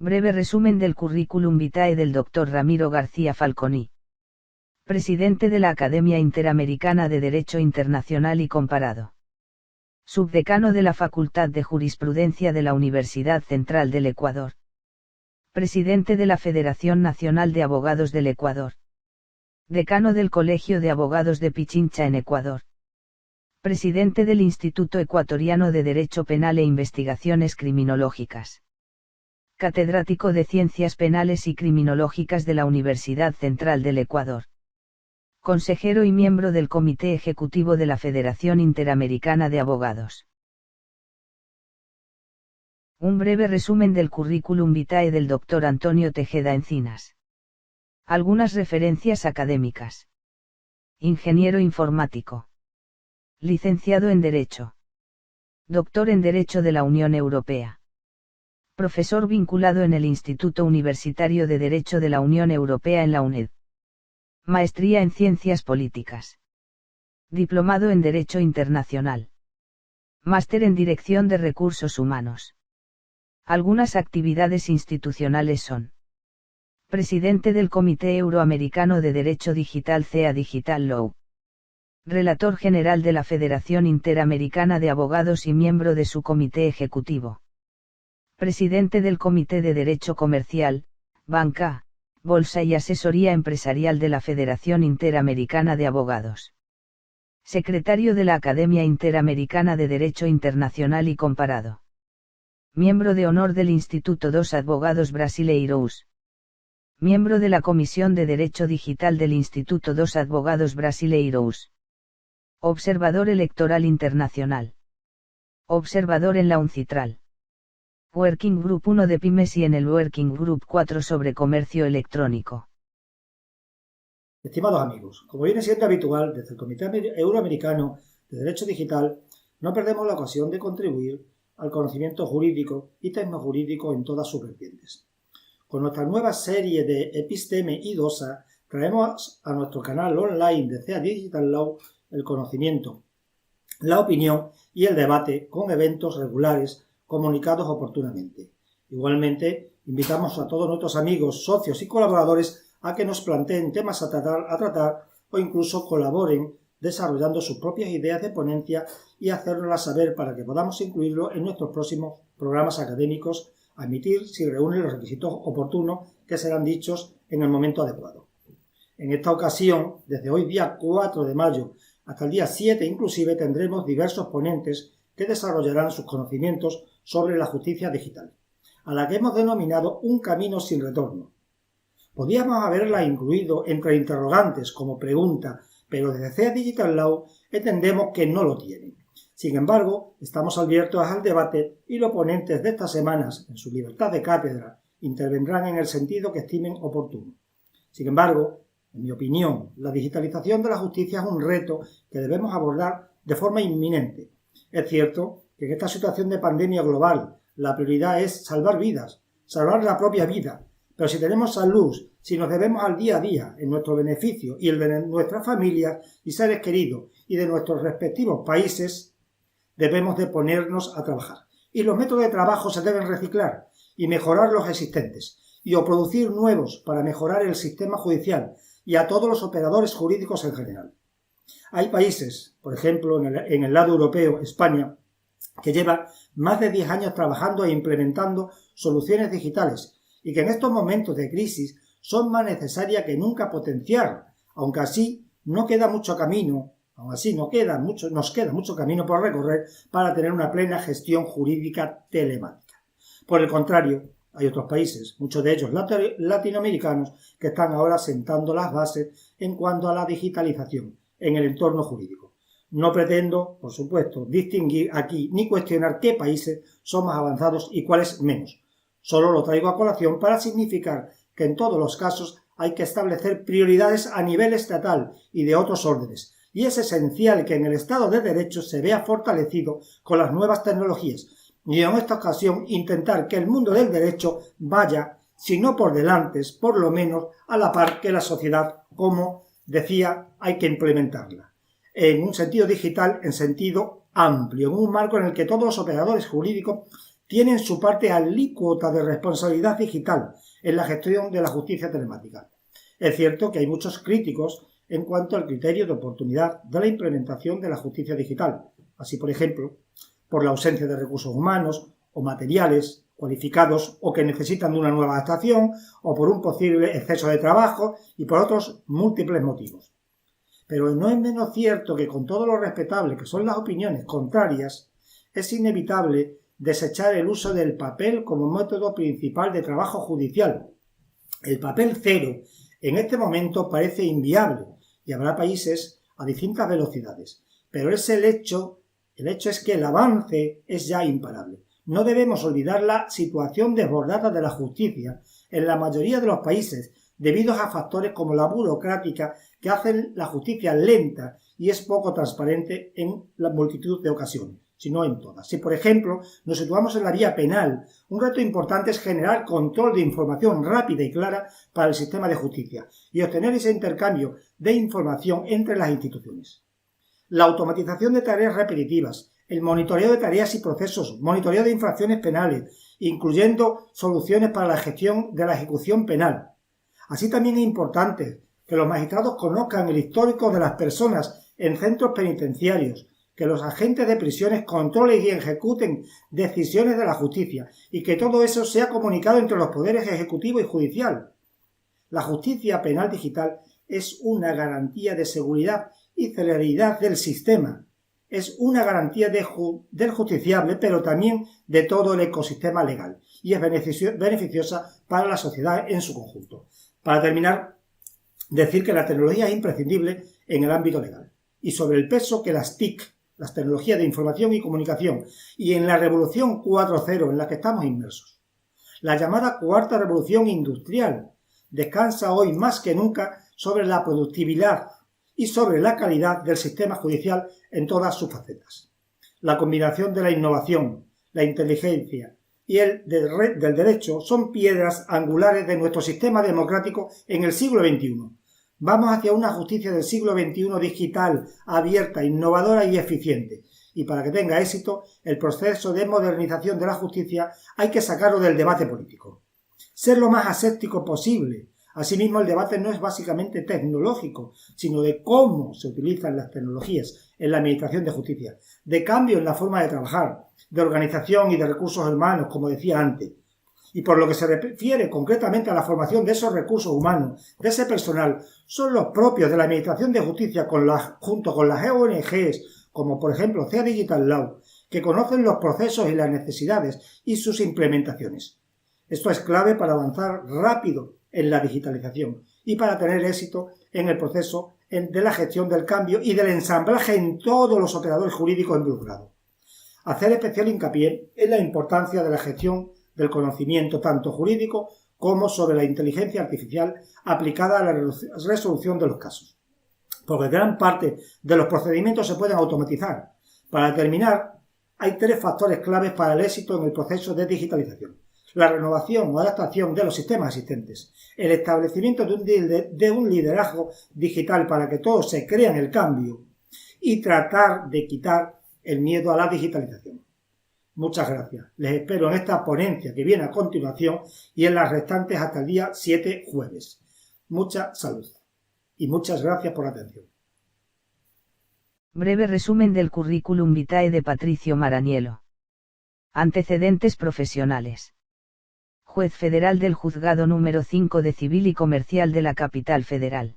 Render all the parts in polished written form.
Breve resumen del currículum vitae del Dr. Ramiro García Falconi. Presidente de la Academia Interamericana de Derecho Internacional y Comparado. Subdecano de la Facultad de Jurisprudencia de la Universidad Central del Ecuador. Presidente de la Federación Nacional de Abogados del Ecuador. Decano del Colegio de Abogados de Pichincha en Ecuador. Presidente del Instituto Ecuatoriano de Derecho Penal e Investigaciones Criminológicas. Catedrático de Ciencias Penales y Criminológicas de la Universidad Central del Ecuador. Consejero y miembro del Comité Ejecutivo de la Federación Interamericana de Abogados. Un breve resumen del currículum vitae del Dr. Antonio Tejeda Encinas. Algunas referencias académicas. Ingeniero informático. Licenciado en Derecho. Doctor en Derecho de la Unión Europea. Profesor vinculado en el Instituto Universitario de Derecho de la Unión Europea en la UNED. Maestría en Ciencias Políticas. Diplomado en Derecho Internacional. Máster en Dirección de Recursos Humanos. Algunas actividades institucionales son: Presidente del Comité Euroamericano de Derecho Digital CEA Digital Law. Relator General de la Federación Interamericana de Abogados y miembro de su Comité Ejecutivo. Presidente del Comité de Derecho Comercial, Banca, Bolsa y Asesoría Empresarial de la Federación Interamericana de Abogados. Secretario de la Academia Interamericana de Derecho Internacional y Comparado. Miembro de honor del Instituto dos Advogados Brasileiros. Miembro de la Comisión de Derecho Digital del Instituto dos Advogados Brasileiros. Observador Electoral Internacional. Observador en la UNCITRAL. Working Group 1 de Pymes y en el Working Group 4 sobre comercio electrónico. Estimados amigos, como viene siendo habitual, desde el Comité Euroamericano de Derecho Digital, no perdemos la ocasión de contribuir al conocimiento jurídico y tecnojurídico en todas sus vertientes. Con nuestra nueva serie de Episteme y Dosa, traemos a nuestro canal online de CEA Digital Law el conocimiento, la opinión y el debate con eventos regulares comunicados oportunamente. Igualmente, invitamos a todos nuestros amigos, socios y colaboradores a que nos planteen temas a tratar o incluso colaboren desarrollando sus propias ideas de ponencia y hacérnoslas saber para que podamos incluirlo en nuestros próximos programas académicos a emitir si reúnen los requisitos oportunos que serán dichos en el momento adecuado. En esta ocasión, desde hoy día 4 de mayo hasta el día 7 inclusive, tendremos diversos ponentes que desarrollarán sus conocimientos sobre la justicia digital, a la que hemos denominado un camino sin retorno. Podíamos haberla incluido entre interrogantes como pregunta, pero desde CEA Digital Law entendemos que no lo tienen. Sin embargo, estamos abiertos al debate y los ponentes de estas semanas, en su libertad de cátedra, intervendrán en el sentido que estimen oportuno. Sin embargo, en mi opinión, la digitalización de la justicia es un reto que debemos abordar de forma inminente. Es cierto que en esta situación de pandemia global la prioridad es salvar vidas, salvar la propia vida, pero si tenemos salud, si nos debemos al día a día, en nuestro beneficio y el de nuestras familias y seres queridos y de nuestros respectivos países, debemos de ponernos a trabajar. Y los métodos de trabajo se deben reciclar y mejorar los existentes, y o producir nuevos para mejorar el sistema judicial y a todos los operadores jurídicos en general. Hay países, por ejemplo en el lado europeo, España, que lleva más de 10 años trabajando e implementando soluciones digitales y que en estos momentos de crisis son más necesarias que nunca potenciar, aunque así nos queda mucho camino por recorrer para tener una plena gestión jurídica telemática. Por el contrario, hay otros países, muchos de ellos latinoamericanos, que están ahora sentando las bases en cuanto a la digitalización en el entorno jurídico. No pretendo, por supuesto, distinguir aquí ni cuestionar qué países son más avanzados y cuáles menos. Solo lo traigo a colación para significar que en todos los casos hay que establecer prioridades a nivel estatal y de otros órdenes, y es esencial que en el Estado de Derecho se vea fortalecido con las nuevas tecnologías, y en esta ocasión intentar que el mundo del derecho vaya, si no por delante, por lo menos a la par que la sociedad, como decía, hay que implementarla. En un sentido digital, en sentido amplio, en un marco en el que todos los operadores jurídicos tienen su parte alícuota de responsabilidad digital en la gestión de la justicia telemática. Es cierto que hay muchos críticos en cuanto al criterio de oportunidad de la implementación de la justicia digital, así por ejemplo, por la ausencia de recursos humanos o materiales cualificados o que necesitan de una nueva adaptación o por un posible exceso de trabajo y por otros múltiples motivos. Pero no es menos cierto que con todo lo respetable que son las opiniones contrarias, es inevitable desechar el uso del papel como método principal de trabajo judicial. El papel cero en este momento parece inviable y habrá países a distintas velocidades, pero el hecho es que el avance es ya imparable. No debemos olvidar la situación desbordada de la justicia en la mayoría de los países debido a factores como la burocrática que hacen la justicia lenta y es poco transparente en la multitud de ocasiones, sino en todas. Si, por ejemplo, nos situamos en la vía penal, un reto importante es generar control de información rápida y clara para el sistema de justicia y obtener ese intercambio de información entre las instituciones. La automatización de tareas repetitivas, el monitoreo de tareas y procesos, monitoreo de infracciones penales, incluyendo soluciones para la gestión de la ejecución penal. Así también es importante que los magistrados conozcan el histórico de las personas en centros penitenciarios, que los agentes de prisiones controlen y ejecuten decisiones de la justicia y que todo eso sea comunicado entre los poderes ejecutivo y judicial. La justicia penal digital es una garantía de seguridad y celeridad del sistema. Es una garantía del justiciable, pero también de todo el ecosistema legal y es beneficiosa para la sociedad en su conjunto. Para terminar, decir que la tecnología es imprescindible en el ámbito legal y sobre el peso que las TIC, las tecnologías de información y comunicación, y en la revolución 4.0 en la que estamos inmersos. La llamada cuarta revolución industrial descansa hoy más que nunca sobre la productividad y sobre la calidad del sistema judicial en todas sus facetas. La combinación de la innovación, la inteligencia y el del derecho son piedras angulares de nuestro sistema democrático en el siglo XXI. Vamos hacia una justicia del siglo XXI digital, abierta, innovadora y eficiente. Y para que tenga éxito, el proceso de modernización de la justicia hay que sacarlo del debate político. Ser lo más aséptico posible. Asimismo, el debate no es básicamente tecnológico, sino de cómo se utilizan las tecnologías en la administración de justicia, de cambio en la forma de trabajar, de organización y de recursos humanos, como decía antes. Y por lo que se refiere concretamente a la formación de esos recursos humanos, de ese personal, son los propios de la administración de justicia junto con las ONGs, como por ejemplo CEA Digital Law, que conocen los procesos y las necesidades y sus implementaciones. Esto es clave para avanzar rápido en la digitalización y para tener éxito en el proceso de la gestión del cambio y del ensamblaje en todos los operadores jurídicos involucrados. Hacer especial hincapié en la importancia de la gestión del conocimiento tanto jurídico como sobre la inteligencia artificial aplicada a la resolución de los casos, porque gran parte de los procedimientos se pueden automatizar. Para terminar, hay 3 factores claves para el éxito en el proceso de digitalización: la renovación o adaptación de los sistemas existentes, el establecimiento de un liderazgo digital para que todos se crean el cambio y tratar de quitar el miedo a la digitalización. Muchas gracias. Les espero en esta ponencia que viene a continuación y en las restantes hasta el día 7 jueves. Mucha salud y muchas gracias por la atención. Breve resumen del currículum vitae de Patricio Maraniello. Antecedentes profesionales. Juez federal del Juzgado número 5 de Civil y Comercial de la Capital Federal.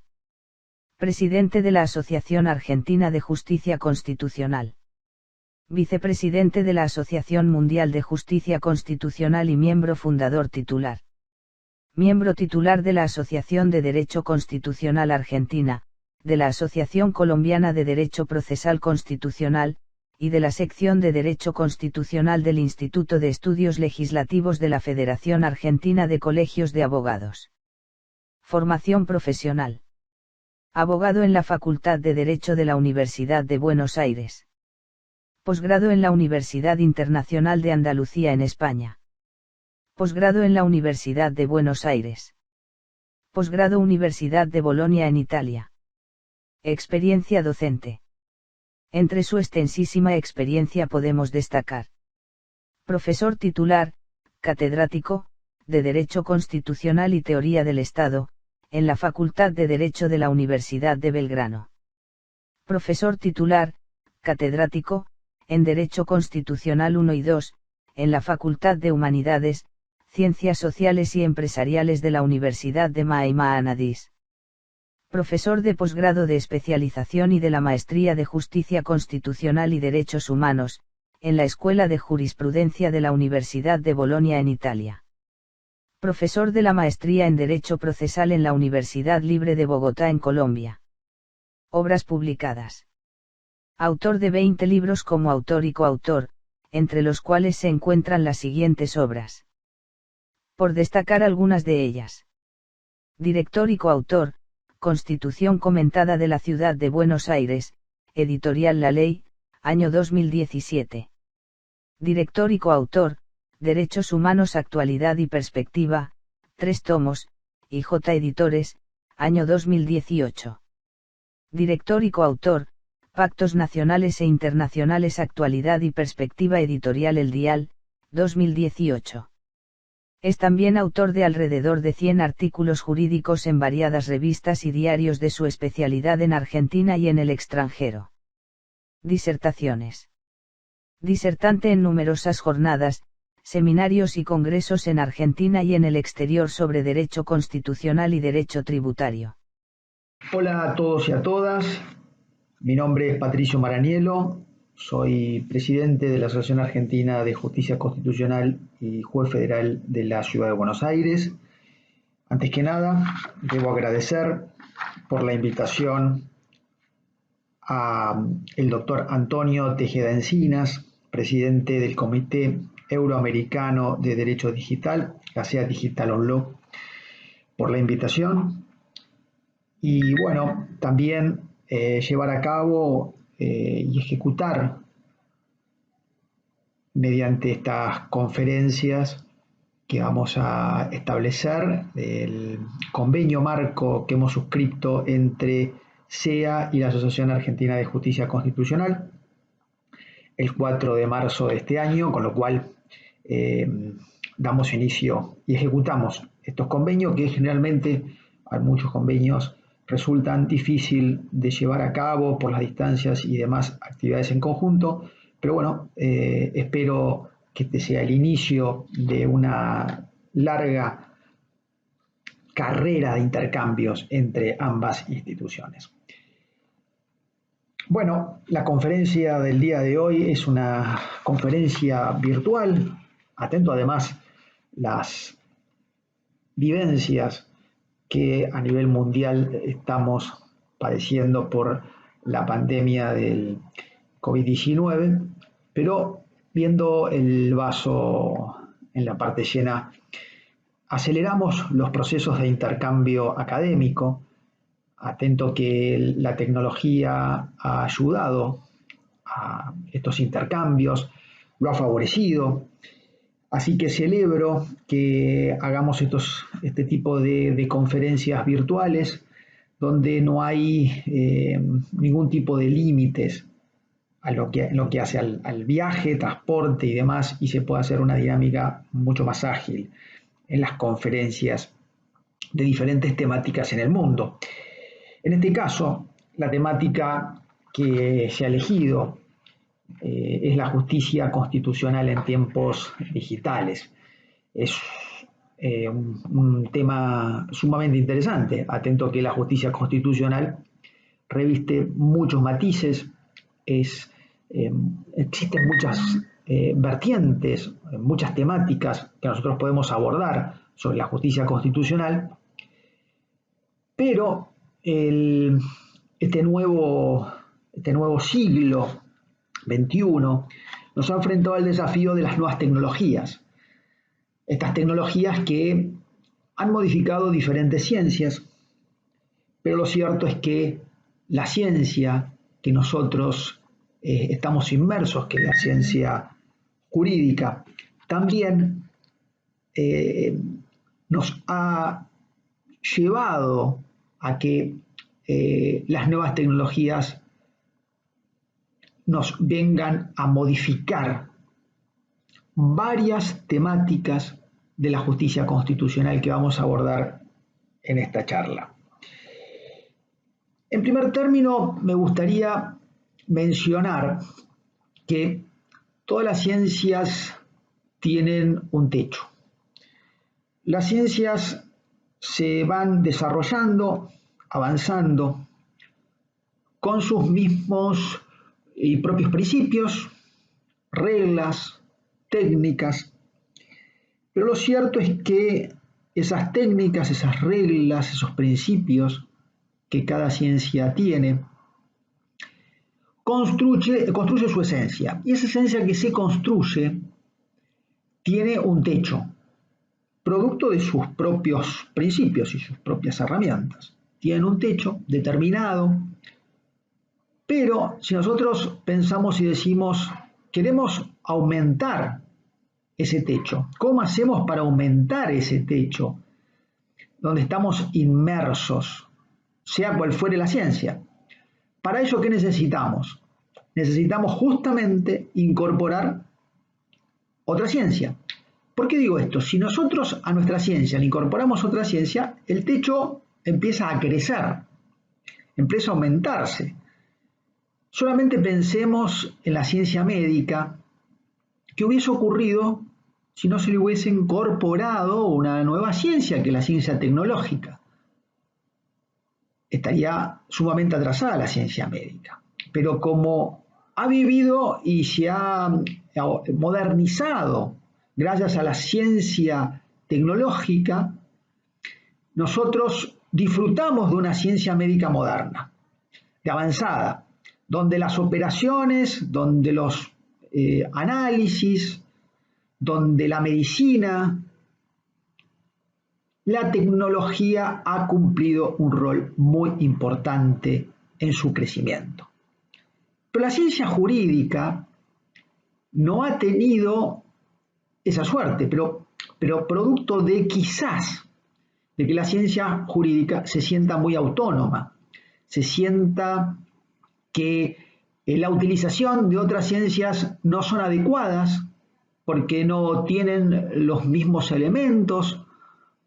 Presidente de la Asociación Argentina de Justicia Constitucional. Vicepresidente de la Asociación Mundial de Justicia Constitucional y miembro fundador titular. Miembro titular de la Asociación de Derecho Constitucional Argentina, de la Asociación Colombiana de Derecho Procesal Constitucional, y de la Sección de Derecho Constitucional del Instituto de Estudios Legislativos de la Federación Argentina de Colegios de Abogados. Formación profesional. Abogado en la Facultad de Derecho de la Universidad de Buenos Aires. Posgrado en la Universidad Internacional de Andalucía en España. Posgrado en la Universidad de Buenos Aires. Posgrado Universidad de Bolonia en Italia. Experiencia docente. Entre su extensísima experiencia podemos destacar: Profesor titular, catedrático, de Derecho Constitucional y Teoría del Estado, en la Facultad de Derecho de la Universidad de Belgrano. Profesor titular, catedrático, en Derecho Constitucional 1 y 2, en la Facultad de Humanidades, Ciencias Sociales y Empresariales de la Universidad de Ma'amadís. Profesor de posgrado de especialización y de la Maestría de Justicia Constitucional y Derechos Humanos, en la Escuela de Jurisprudencia de la Universidad de Bolonia en Italia. Profesor de la Maestría en Derecho Procesal en la Universidad Libre de Bogotá en Colombia. Obras publicadas. Autor de 20 libros como autor y coautor, entre los cuales se encuentran las siguientes obras. Por destacar algunas de ellas. Director y coautor, Constitución comentada de la Ciudad de Buenos Aires, Editorial La Ley, año 2017. Director y coautor, Derechos Humanos Actualidad y Perspectiva, 3 tomos, IJ Editores, año 2018. Director y coautor, Pactos Nacionales e Internacionales Actualidad y Perspectiva Editorial El Dial, 2018. Es también autor de alrededor de 100 artículos jurídicos en variadas revistas y diarios de su especialidad en Argentina y en el extranjero. Disertaciones. Disertante en numerosas jornadas, seminarios y congresos en Argentina y en el exterior sobre derecho constitucional y derecho tributario. Hola a todos y a todas, mi nombre es Patricio Maraniello, soy presidente de la Asociación Argentina de Justicia Constitucional y juez federal de la Ciudad de Buenos Aires. Antes que nada, debo agradecer por la invitación al doctor Antonio Tejeda Encinas, presidente del Comité Euroamericano de Derecho Digital, la SEA Digital on Law, por la invitación. Y bueno, también llevar a cabo y ejecutar mediante estas conferencias que vamos a establecer el convenio marco que hemos suscrito entre SEA y la Asociación Argentina de Justicia Constitucional el 4 de marzo de este año, con lo cual damos inicio y ejecutamos estos convenios que generalmente hay muchos convenios resultan difícil de llevar a cabo por las distancias y demás actividades en conjunto, pero bueno, espero que este sea el inicio de una larga carrera de intercambios entre ambas instituciones. Bueno, la conferencia del día de hoy es una conferencia virtual, atento además las vivencias que a nivel mundial estamos padeciendo por la pandemia del COVID-19, pero viendo el vaso en la parte llena, aceleramos los procesos de intercambio académico, atento que la tecnología ha ayudado a estos intercambios, lo ha favorecido. Así que celebro que hagamos este tipo de conferencias virtuales donde no hay ningún tipo de límites en lo que hace al viaje, transporte y demás, y se puede hacer una dinámica mucho más ágil en las conferencias de diferentes temáticas en el mundo. En este caso, la temática que se ha elegido es la justicia constitucional en tiempos digitales. Es un tema sumamente interesante, atento que la justicia constitucional reviste muchos matices, existen muchas vertientes, muchas temáticas que nosotros podemos abordar sobre la justicia constitucional, pero este nuevo siglo XXI nos ha enfrentado al desafío de las nuevas tecnologías. Estas tecnologías que han modificado diferentes ciencias, pero lo cierto es que la ciencia que nosotros estamos inmersos, que es la ciencia jurídica, también nos ha llevado a que las nuevas tecnologías nos vengan a modificar varias temáticas de la justicia constitucional que vamos a abordar en esta charla. En primer término, me gustaría mencionar que todas las ciencias tienen un techo. Las ciencias se van desarrollando, avanzando, con sus mismos y propios principios, reglas, técnicas, pero lo cierto es que esas técnicas, esas reglas, esos principios que cada ciencia tiene, construye su esencia. Y esa esencia que se construye tiene un techo, producto de sus propios principios y sus propias herramientas. Tienen un techo determinado, pero si nosotros pensamos y decimos, queremos aumentar ese techo, ¿cómo hacemos para aumentar ese techo donde estamos inmersos, sea cual fuere la ciencia? Para ello, ¿qué necesitamos? Necesitamos justamente incorporar otra ciencia. ¿Por qué digo esto? Si nosotros a nuestra ciencia le incorporamos otra ciencia, el techo empieza a crecer, empieza a aumentarse. Solamente pensemos en la ciencia médica. ¿Qué hubiese ocurrido si no se le hubiese incorporado una nueva ciencia, que es la ciencia tecnológica? Estaría sumamente atrasada la ciencia médica. Pero como ha vivido y se ha modernizado gracias a la ciencia tecnológica, nosotros disfrutamos de una ciencia médica moderna, de avanzada, donde las operaciones, donde los análisis, donde la medicina, la tecnología ha cumplido un rol muy importante en su crecimiento. Pero la ciencia jurídica no ha tenido esa suerte, pero producto de quizás de que la ciencia jurídica se sienta muy autónoma, se sienta que la utilización de otras ciencias no son adecuadas porque no tienen los mismos elementos,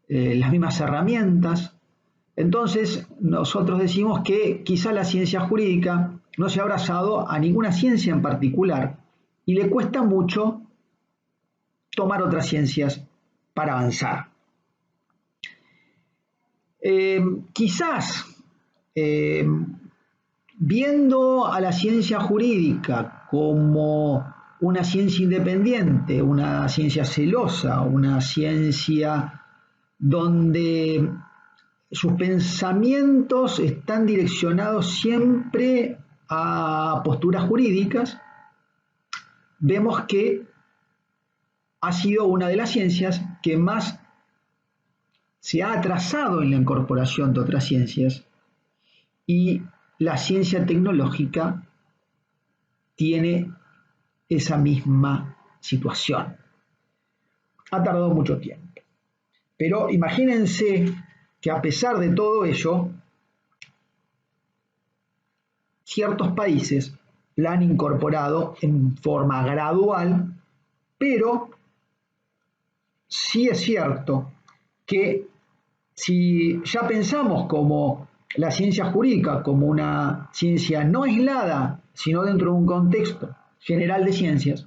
las mismas herramientas. Entonces nosotros decimos que quizá la ciencia jurídica no se ha abrazado a ninguna ciencia en particular y le cuesta mucho tomar otras ciencias para avanzar. Quizás viendo a la ciencia jurídica como una ciencia independiente, una ciencia celosa, una ciencia donde sus pensamientos están direccionados siempre a posturas jurídicas, vemos que ha sido una de las ciencias que más se ha atrasado en la incorporación de otras ciencias, y la ciencia tecnológica tiene esa misma situación. Ha tardado mucho tiempo. Pero imagínense que a pesar de todo ello, ciertos países la han incorporado en forma gradual, pero sí es cierto que si ya pensamos como la ciencia jurídica como una ciencia no aislada, sino dentro de un contexto general de ciencias,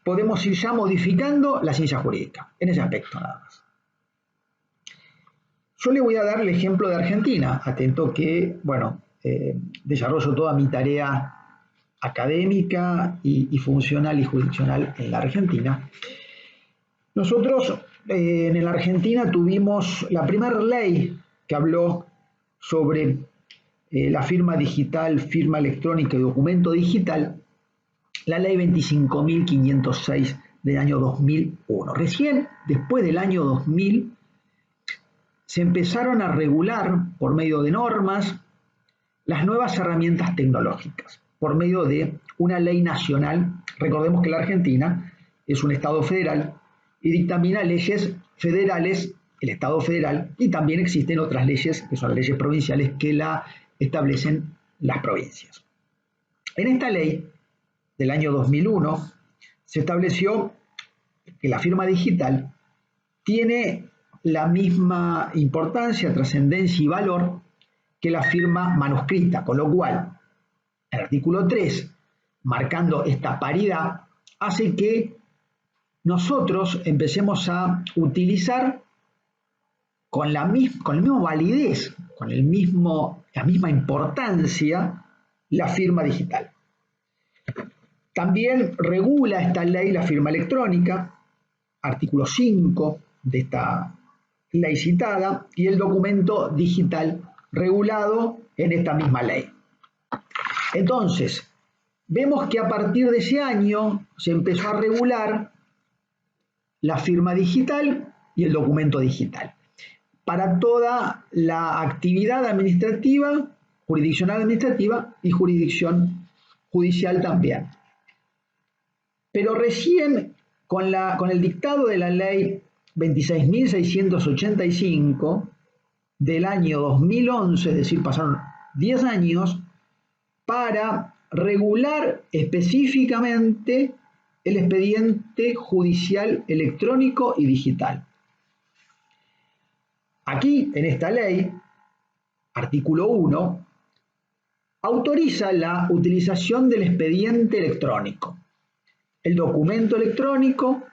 podemos ir ya modificando la ciencia jurídica, en ese aspecto nada más. Yo le voy a dar el ejemplo de Argentina, atento que, desarrollo toda mi tarea académica y funcional y jurisdiccional en la Argentina. Nosotros en la Argentina tuvimos la primera ley que habló sobre la firma digital, firma electrónica y documento digital, la ley 25.506 del año 2001. Recién después del año 2000 se empezaron a regular por medio de normas las nuevas herramientas tecnológicas, por medio de una ley nacional. Recordemos que la Argentina es un Estado federal y dictamina leyes federales, el Estado federal, y también existen otras leyes, que son leyes provinciales, que la establecen las provincias. En esta ley del año 2001 se estableció que la firma digital tiene la misma importancia, trascendencia y valor que la firma manuscrita, con lo cual el artículo 3, marcando esta paridad, hace que nosotros empecemos a utilizar con la misma validez, con la misma importancia, la firma digital. También regula esta ley la firma electrónica, artículo 5 de esta ley citada, y el documento digital regulado en esta misma ley. Entonces, vemos que a partir de ese año se empezó a regular la firma digital y el documento digital para toda la actividad administrativa, jurisdiccional administrativa y jurisdicción judicial también. Pero recién con el dictado de la ley 26.685 del año 2011, es decir, pasaron 10 años, para regular específicamente el expediente judicial electrónico y digital. Aquí, en esta ley, artículo 1, autoriza la utilización del expediente electrónico, el documento electrónico,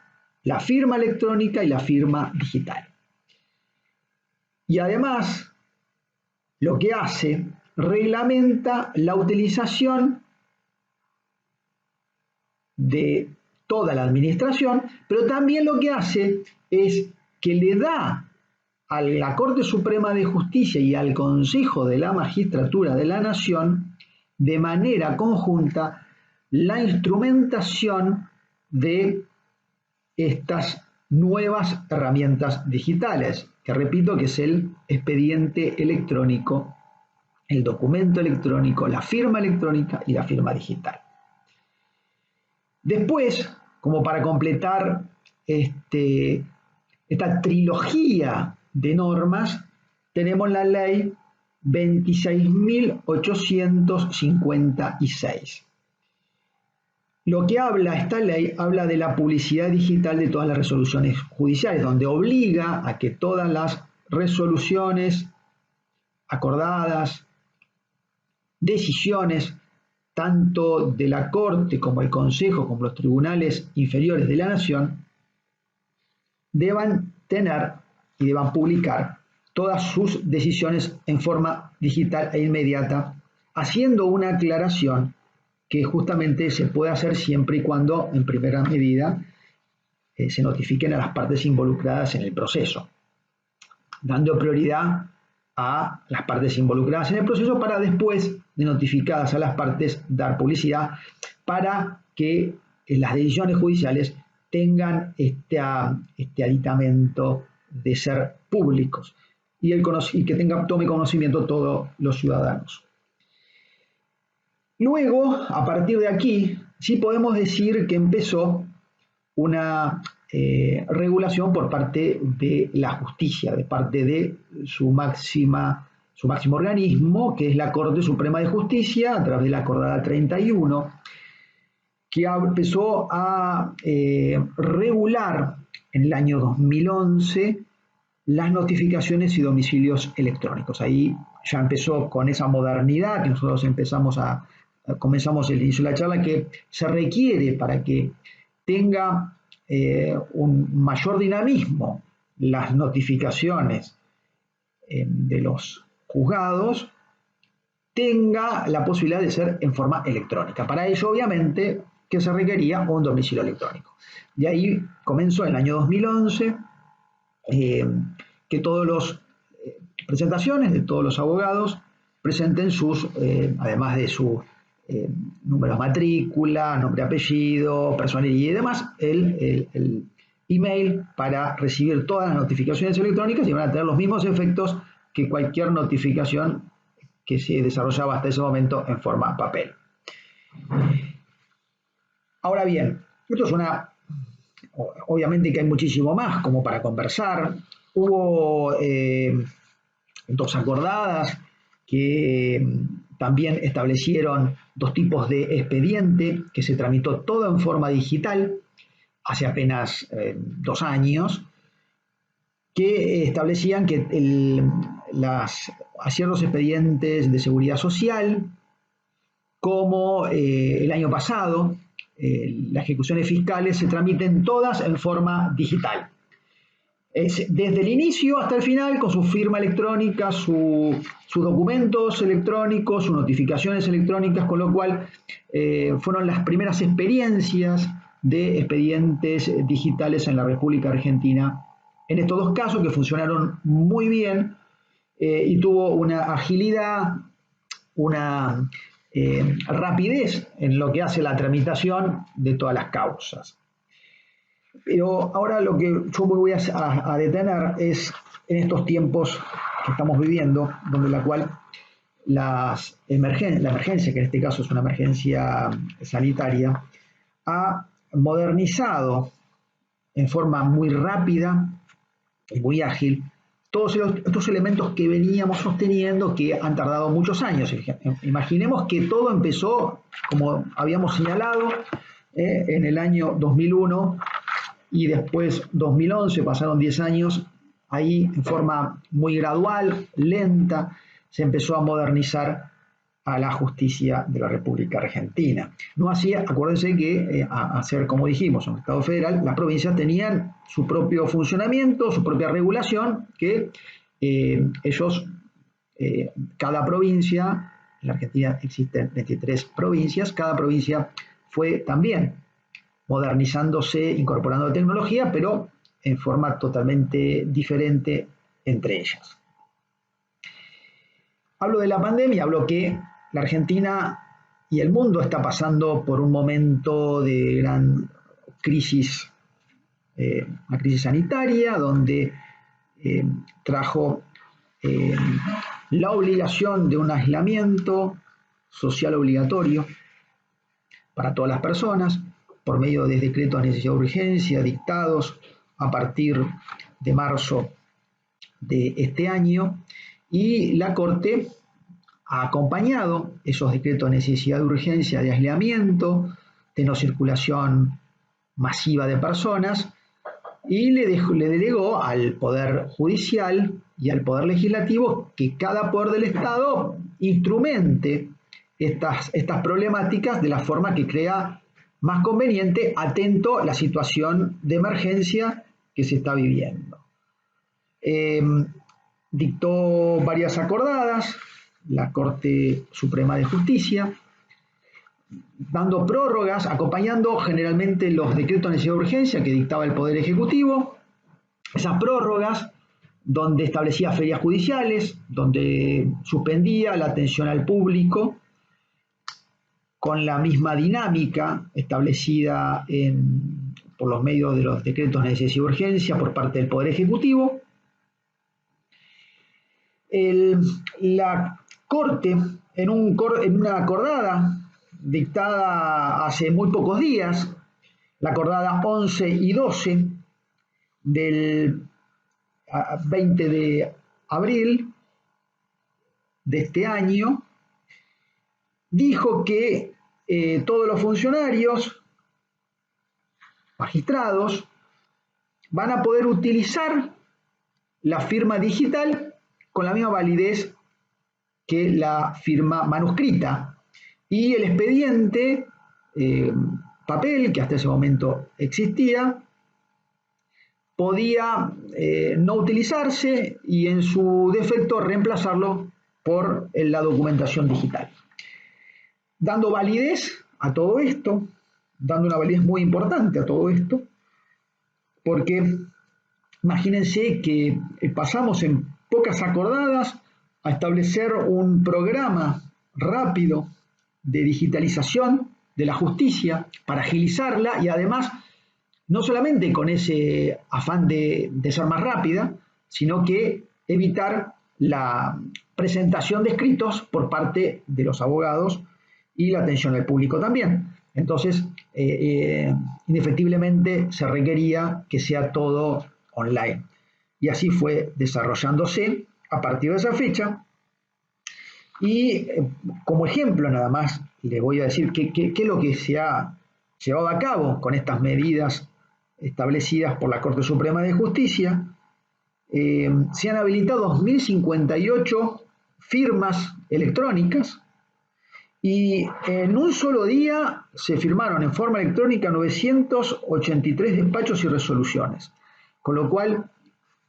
la firma electrónica y la firma digital. Y además, lo que hace, reglamenta la utilización de toda la administración, pero también lo que hace es que le da a la Corte Suprema de Justicia y al Consejo de la Magistratura de la Nación, de manera conjunta, la instrumentación de estas nuevas herramientas digitales, que repito que es el expediente electrónico, el documento electrónico, la firma electrónica y la firma digital. Después, como para completar esta trilogía de normas, tenemos la ley 26.856. Lo que habla esta ley, habla de la publicidad digital de todas las resoluciones judiciales, donde obliga a que todas las resoluciones acordadas, decisiones, tanto de la Corte como el Consejo, como los tribunales inferiores de la Nación, deban tener y deban publicar todas sus decisiones en forma digital e inmediata, haciendo una aclaración que justamente se puede hacer siempre y cuando, en primera medida, se notifiquen a las partes involucradas en el proceso, dando prioridad a las partes involucradas en el proceso para después de notificadas a las partes dar publicidad para que las decisiones judiciales tengan este aditamento de ser públicos y que tome conocimiento todos los ciudadanos. Luego, a partir de aquí, sí podemos decir que empezó una regulación por parte de la justicia, de parte de su máximo organismo, que es la Corte Suprema de Justicia, a través de la Acordada 31, que empezó a regular en el año 2011 las notificaciones y domicilios electrónicos. Ahí ya empezó con esa modernidad que nosotros comenzamos el inicio de la charla, que se requiere para que tenga un mayor dinamismo las notificaciones de los juzgados, tenga la posibilidad de ser en forma electrónica. Para ello, obviamente, que se requería un domicilio electrónico. De ahí comenzó en el año 2011 que todas las presentaciones de todos los abogados presenten además de su número de matrícula, nombre, apellido, personería y demás, el email para recibir todas las notificaciones electrónicas, y van a tener los mismos efectos que cualquier notificación que se desarrollaba hasta ese momento en forma papel. Ahora bien, esto es obviamente que hay muchísimo más como para conversar. Hubo dos acordadas que también establecieron dos tipos de expediente que se tramitó todo en forma digital. hace apenas 2 años, que establecían que ciertos expedientes de seguridad social, como el año pasado, las ejecuciones fiscales se tramiten todas en forma digital. Desde el inicio hasta el final, con su firma electrónica, sus documentos electrónicos, sus notificaciones electrónicas, con lo cual fueron las primeras experiencias de expedientes digitales en la República Argentina. En estos 2 casos que funcionaron muy bien y tuvo una agilidad, una rapidez en lo que hace la tramitación de todas las causas. Pero ahora lo que yo me voy a detener es en estos tiempos que estamos viviendo, donde la cual la emergencia, que en este caso es una emergencia sanitaria, ha modernizado en forma muy rápida y muy ágil todos estos elementos que veníamos sosteniendo que han tardado muchos años. Imaginemos que todo empezó, como habíamos señalado, en el año 2001 y después 2011, pasaron 10 años, ahí en forma muy gradual, lenta, se empezó a modernizar a la justicia de la República Argentina. No así, acuérdense que a ser, como dijimos, un Estado federal, las provincias tenían su propio funcionamiento, su propia regulación, que ellos, cada provincia, en la Argentina existen 23 provincias, cada provincia fue también modernizándose, incorporando tecnología, pero en forma totalmente diferente entre ellas. Hablo de la pandemia, hablo que la Argentina y el mundo está pasando por un momento de gran crisis, una crisis sanitaria, donde trajo la obligación de un aislamiento social obligatorio para todas las personas, por medio de decretos de necesidad de urgencia dictados a partir de marzo de este año, y la Corte ha acompañado esos decretos de necesidad de urgencia de aislamiento, de no circulación masiva de personas, y le delegó al Poder Judicial y al Poder Legislativo que cada poder del Estado instrumente estas problemáticas de la forma que crea más conveniente, atento a la situación de emergencia que se está viviendo. Dictó varias acordadas la Corte Suprema de Justicia, dando prórrogas, acompañando generalmente los decretos de necesidad de urgencia que dictaba el Poder Ejecutivo, esas prórrogas donde establecía ferias judiciales, donde suspendía la atención al público, con la misma dinámica establecida por los medios de los decretos de necesidad de urgencia por parte del Poder Ejecutivo. La Corte, en una acordada dictada hace muy pocos días, la acordada 11 y 12 del 20 de abril de este año, dijo que todos los funcionarios, magistrados, van a poder utilizar la firma digital con la misma validez que la firma manuscrita, y el expediente papel, que hasta ese momento existía, podía no utilizarse y en su defecto reemplazarlo por la documentación digital. Dando validez a todo esto, dando una validez muy importante a todo esto, porque imagínense que pasamos en pocas acordadas a establecer un programa rápido de digitalización de la justicia para agilizarla, y además no solamente con ese afán de ser más rápida, sino que evitar la presentación de escritos por parte de los abogados y la atención al público también. Entonces, indefectiblemente se requería que sea todo online. Y así fue desarrollándose a partir de esa fecha. Y como ejemplo nada más, les voy a decir qué es lo que se ha llevado a cabo con estas medidas establecidas por la Corte Suprema de Justicia, se han habilitado 2.058 firmas electrónicas y en un solo día se firmaron en forma electrónica 983 despachos y resoluciones, con lo cual,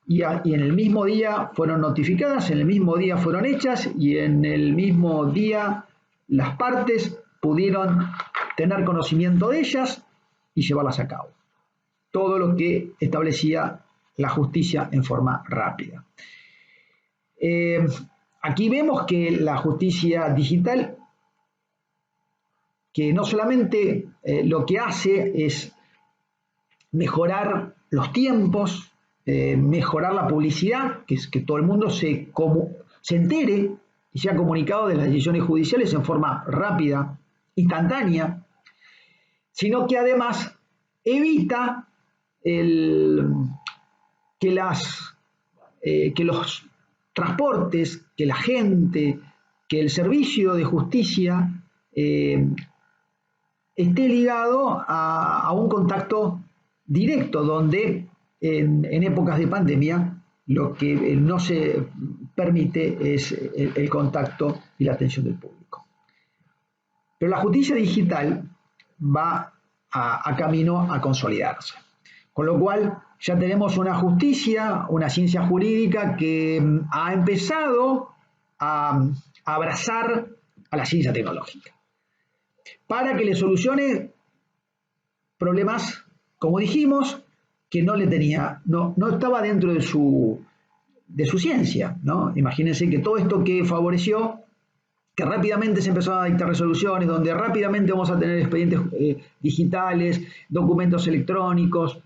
y en el mismo día fueron notificadas, en el mismo día fueron hechas y en el mismo día las partes pudieron tener conocimiento de ellas y llevarlas a cabo. Todo lo que establecía la justicia en forma rápida. Aquí vemos que la justicia digital, que no solamente lo que hace es mejorar los tiempos, mejorar la publicidad, que es que todo el mundo se entere y sea comunicado de las decisiones judiciales en forma rápida, instantánea, sino que además evita que los transportes, que la gente, que el servicio de justicia esté ligado a un contacto directo, donde en épocas de pandemia lo que no se permite es el contacto y la atención del público. Pero la justicia digital va a camino a consolidarse. Con lo cual ya tenemos una justicia, una ciencia jurídica que ha empezado a abrazar a la ciencia tecnológica para que le solucione problemas, como dijimos, que no estaba dentro de su ciencia, ¿no? Imagínense que todo esto que favoreció que rápidamente se empezaron a dictar resoluciones, donde rápidamente vamos a tener expedientes digitales, documentos electrónicos,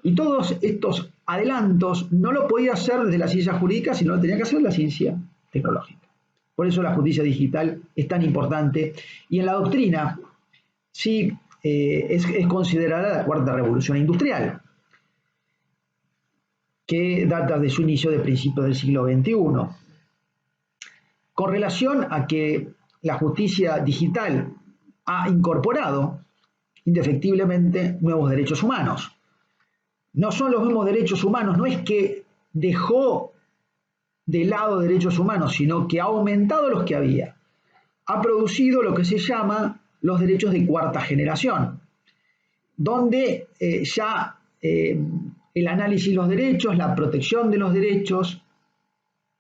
y todos estos adelantos no lo podía hacer desde la ciencia jurídica, sino lo tenía que hacer la ciencia tecnológica. Por eso la justicia digital es tan importante, y en la doctrina sí es considerada la cuarta revolución industrial, que data de su inicio de principios del siglo XXI. Con relación a que la justicia digital ha incorporado indefectiblemente nuevos derechos humanos. No son los mismos derechos humanos, no es que dejó de lado derechos humanos, sino que ha aumentado los que había. Ha producido lo que se llama los derechos de cuarta generación, donde ya el análisis de los derechos, la protección de los derechos,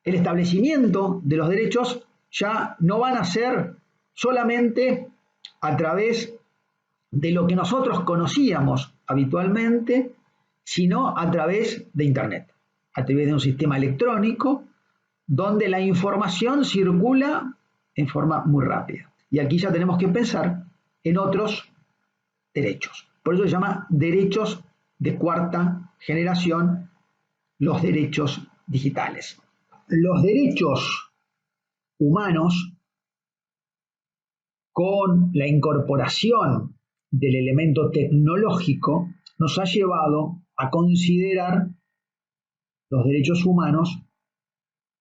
el establecimiento de los derechos ya no van a ser solamente a través de lo que nosotros conocíamos habitualmente, sino a través de Internet, a través de un sistema electrónico donde la información circula en forma muy rápida. Y aquí ya tenemos que pensar en otros derechos. Por eso se llama derechos de cuarta generación, los derechos digitales. Los derechos humanos, con la incorporación del elemento tecnológico, nos ha llevado a considerar los derechos humanos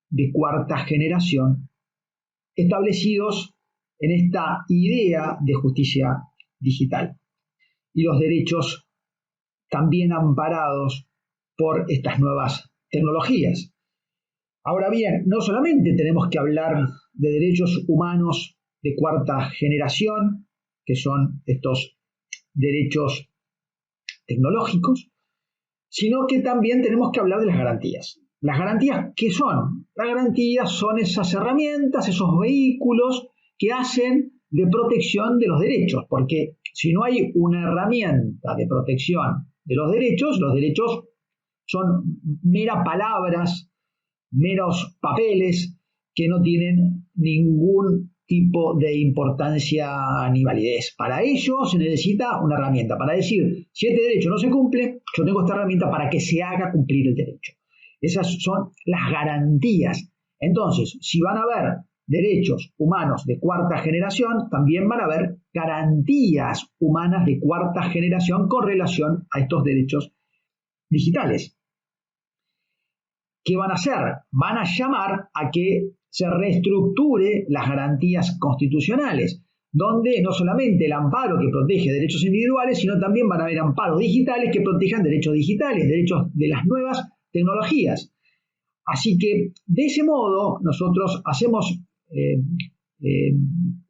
de cuarta generación establecidos en esta idea de justicia digital, y los derechos también amparados por estas nuevas tecnologías. Ahora bien, no solamente tenemos que hablar de derechos humanos de cuarta generación, que son estos derechos tecnológicos, sino que también tenemos que hablar de las garantías. ¿Las garantías qué son? Las garantías son esas herramientas, esos vehículos que hacen de protección de los derechos, porque si no hay una herramienta de protección de los derechos son meras palabras, meros papeles que no tienen ningún tipo de importancia ni validez. Para ello se necesita una herramienta. Para decir, si este derecho no se cumple, yo tengo esta herramienta para que se haga cumplir el derecho. Esas son las garantías. Entonces, si van a haber derechos humanos de cuarta generación, también van a haber garantías humanas de cuarta generación con relación a estos derechos digitales. ¿Qué van a hacer? Van a llamar a que se reestructure las garantías constitucionales, donde no solamente el amparo que protege derechos individuales, sino también van a haber amparos digitales que protejan derechos digitales, derechos de las nuevas tecnologías. Así que de ese modo nosotros hacemos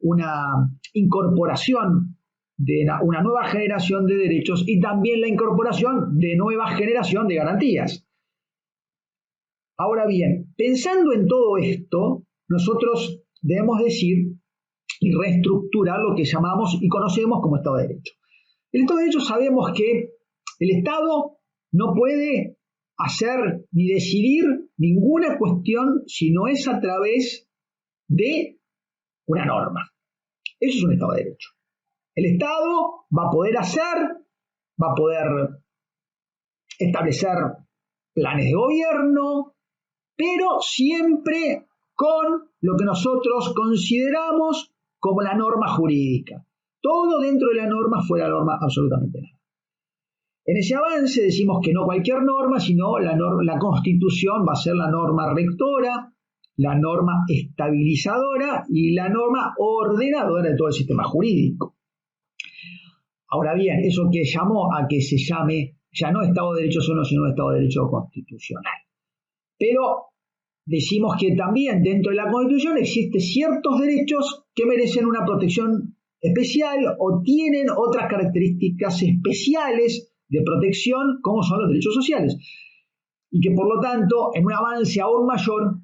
una incorporación de una nueva generación de derechos y también la incorporación de nueva generación de garantías. Ahora bien, pensando en todo esto, nosotros debemos decir y reestructurar lo que llamamos y conocemos como Estado de Derecho. El Estado de Derecho sabemos que el Estado no puede hacer ni decidir ninguna cuestión si no es a través de una norma. Eso es un Estado de Derecho. El Estado va a poder va a poder establecer planes de gobierno, pero siempre con lo que nosotros consideramos como la norma jurídica. Todo dentro de la norma, fuera de la norma, absolutamente nada. En ese avance decimos que no cualquier norma, sino la Constitución va a ser la norma rectora, la norma estabilizadora y la norma ordenadora de todo el sistema jurídico. Ahora bien, eso que llamó a que se llame ya no Estado de Derecho solo, sino Estado de Derecho constitucional. Pero decimos que también dentro de la Constitución existen ciertos derechos que merecen una protección especial o tienen otras características especiales de protección, como son los derechos sociales. Y que por lo tanto, en un avance aún mayor,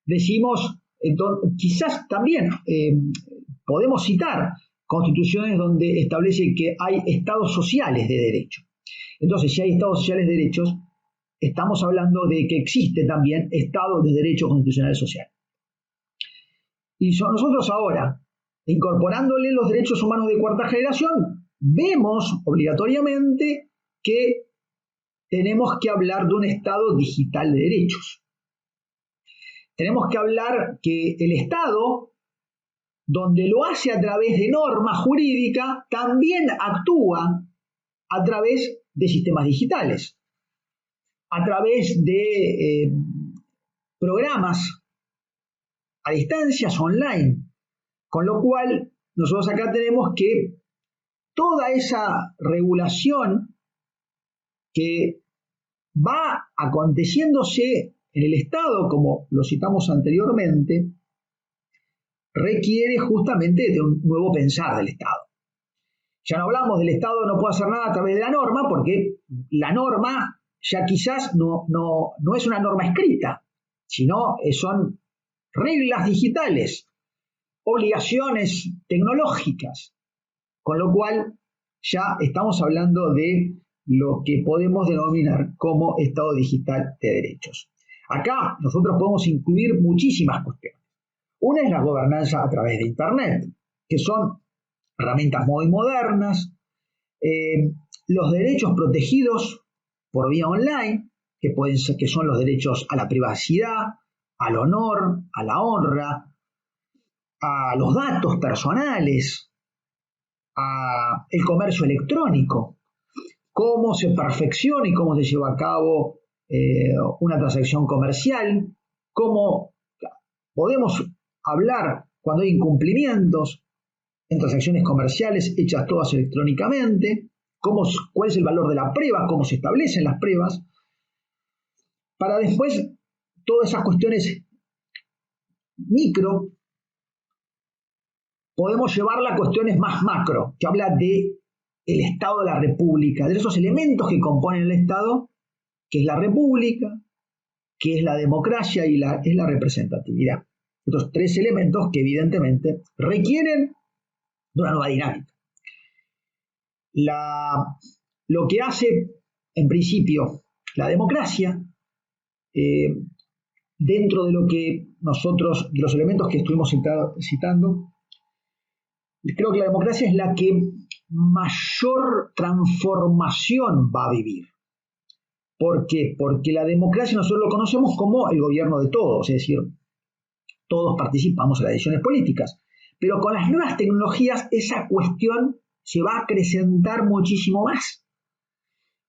decimos, quizás también podemos citar constituciones donde establece que hay estados sociales de derecho. Entonces, si hay estados sociales de derechos, estamos hablando de que existe también Estado de Derecho Constitucional Social. Y nosotros ahora, incorporándole los derechos humanos de cuarta generación, vemos obligatoriamente que tenemos que hablar de un Estado digital de derechos. Tenemos que hablar que el Estado, donde lo hace a través de norma jurídica, también actúa a través de sistemas digitales, a través de programas a distancias online, con lo cual nosotros acá tenemos que toda esa regulación que va aconteciéndose en el Estado, como lo citamos anteriormente, requiere justamente de un nuevo pensar del Estado. Ya no hablamos del Estado no puede hacer nada a través de la norma, porque la norma ya quizás no es una norma escrita, sino son reglas digitales, obligaciones tecnológicas, con lo cual ya estamos hablando de lo que podemos denominar como Estado digital de derechos. Acá nosotros podemos incluir muchísimas cuestiones. Una es la gobernanza a través de Internet, que son herramientas muy modernas, los derechos protegidos por vía online, que son los derechos a la privacidad, al honor, a la honra, a los datos personales, a el comercio electrónico, cómo se perfecciona y cómo se lleva a cabo una transacción comercial, cómo podemos hablar cuando hay incumplimientos en transacciones comerciales hechas todas electrónicamente, cuál es el valor de la prueba, cómo se establecen las pruebas, para después todas esas cuestiones micro podemos llevarla a cuestiones más macro, que habla de el Estado de la República, de esos elementos que componen el Estado, que es la República, que es la democracia y es la representatividad. Estos tres elementos que evidentemente requieren de una nueva dinámica. Lo que hace, en principio, la democracia, dentro de lo que nosotros, de los elementos que estuvimos citando, creo que la democracia es la que mayor transformación va a vivir. ¿Por qué? Porque la democracia nosotros lo conocemos como el gobierno de todos, es decir, todos participamos en las decisiones políticas. Pero con las nuevas tecnologías esa cuestión se va a acrecentar muchísimo más.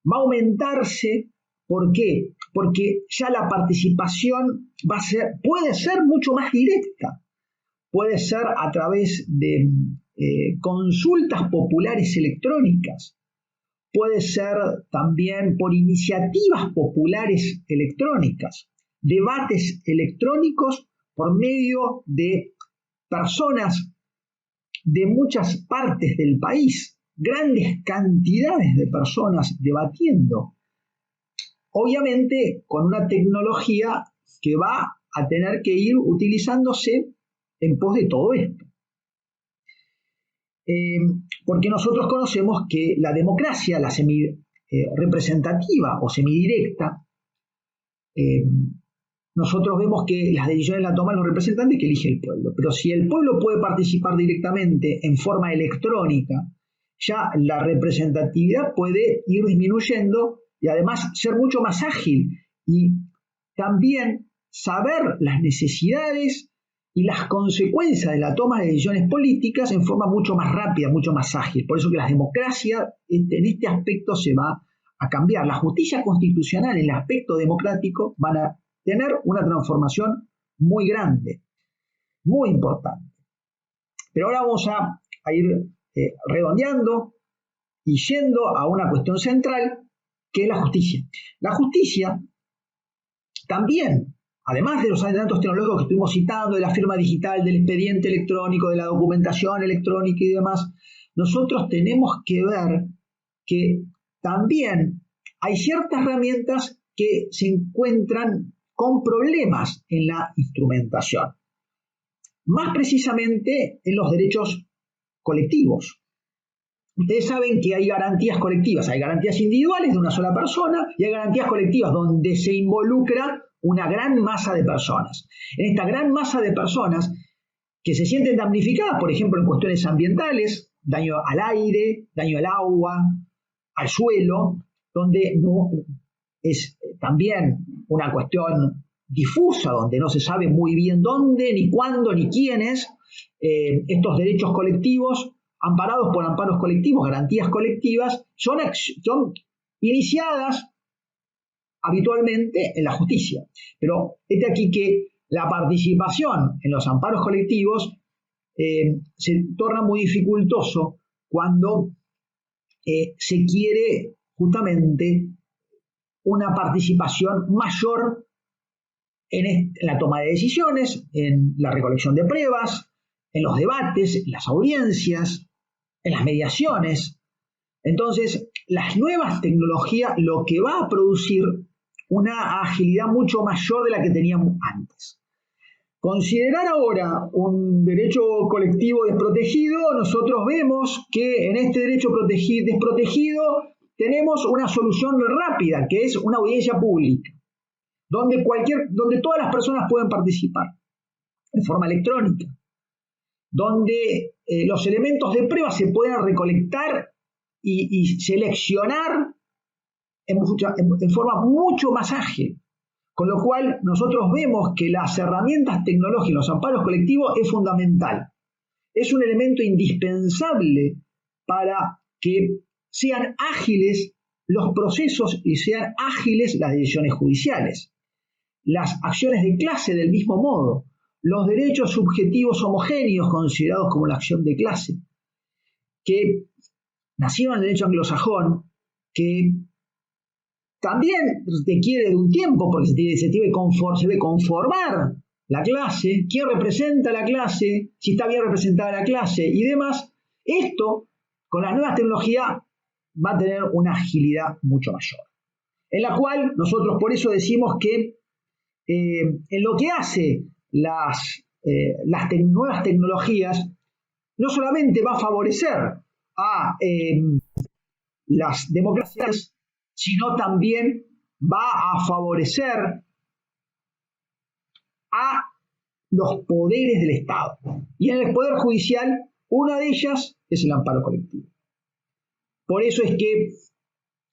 Va a aumentarse. ¿Por qué? Porque ya la participación puede ser mucho más directa. Puede ser a través de consultas populares electrónicas, puede ser también por iniciativas populares electrónicas, debates electrónicos por medio de personas de muchas partes del país, grandes cantidades de personas debatiendo, obviamente con una tecnología que va a tener que ir utilizándose en pos de todo esto. Porque nosotros conocemos que la democracia, la representativa o semidirecta, nosotros vemos que las decisiones las toman los representantes que elige el pueblo, pero si el pueblo puede participar directamente en forma electrónica, ya la representatividad puede ir disminuyendo y además ser mucho más ágil y también saber las necesidades y las consecuencias de la toma de decisiones políticas en forma mucho más rápida, mucho más ágil. Por eso que la democracia en este aspecto se va a cambiar. La justicia constitucional en el aspecto democrático van a tener una transformación muy grande, muy importante. Pero ahora vamos a ir redondeando y yendo a una cuestión central, que es la justicia. La justicia también, además de los adelantos tecnológicos que estuvimos citando, de la firma digital, del expediente electrónico, de la documentación electrónica y demás, nosotros tenemos que ver que también hay ciertas herramientas que se encuentran con problemas en la instrumentación. Más precisamente en los derechos colectivos. Ustedes saben que hay garantías colectivas, hay garantías individuales de una sola persona y hay garantías colectivas donde se involucra una gran masa de personas. En esta gran masa de personas que se sienten damnificadas, por ejemplo, en cuestiones ambientales, daño al aire, daño al agua, al suelo, donde no es también una cuestión difusa, donde no se sabe muy bien dónde, ni cuándo, ni quiénes, estos derechos colectivos, amparados por amparos colectivos, garantías colectivas, son iniciadas habitualmente en la justicia. Pero es aquí que la participación en los amparos colectivos se torna muy dificultoso cuando se quiere justamente una participación mayor en la toma de decisiones, en la recolección de pruebas, en los debates, en las audiencias, en las mediaciones. Entonces, las nuevas tecnologías lo que va a producir una agilidad mucho mayor de la que teníamos antes. Considerar ahora un derecho colectivo desprotegido, nosotros vemos que en este derecho desprotegido tenemos una solución rápida, que es una audiencia pública, donde todas las personas pueden participar de forma electrónica, donde los elementos de prueba se pueden recolectar y seleccionar en forma mucho más ágil. Con lo cual, nosotros vemos que las herramientas tecnológicas, los amparos colectivos, es fundamental. Es un elemento indispensable para que sean ágiles los procesos y sean ágiles las decisiones judiciales. Las acciones de clase del mismo modo. Los derechos subjetivos homogéneos considerados como la acción de clase, que nacieron en el derecho anglosajón, que también requiere de un tiempo porque se debe conformar la clase, quién representa la clase, si está bien representada la clase y demás. Esto, con las nuevas tecnologías, va a tener una agilidad mucho mayor. En la cual nosotros por eso decimos que en lo que hace las nuevas tecnologías, no solamente va a favorecer a las democracias, sino también va a favorecer a los poderes del Estado. Y en el Poder Judicial, una de ellas es el amparo colectivo. Por eso es que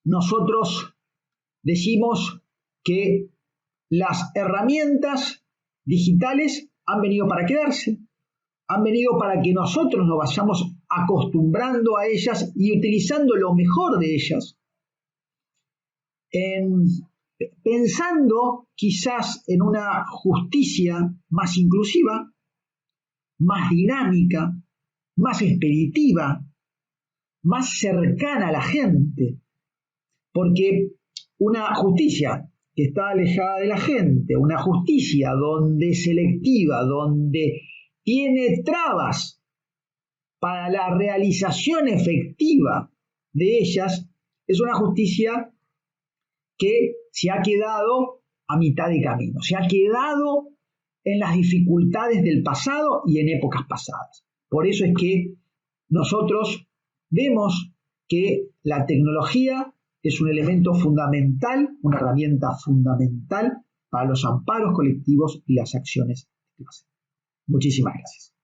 nosotros decimos que las herramientas digitales han venido para quedarse, han venido para que nosotros nos vayamos acostumbrando a ellas y utilizando lo mejor de ellas, pensando quizás en una justicia más inclusiva, más dinámica, más expeditiva, más cercana a la gente, porque una justicia que está alejada de la gente, una justicia donde es selectiva, donde tiene trabas para la realización efectiva de ellas, es una justicia que se ha quedado a mitad de camino, se ha quedado en las dificultades del pasado y en épocas pasadas. Por eso es que nosotros vemos que la tecnología es un elemento fundamental, una herramienta fundamental para los amparos colectivos y las acciones de clase. Muchísimas gracias.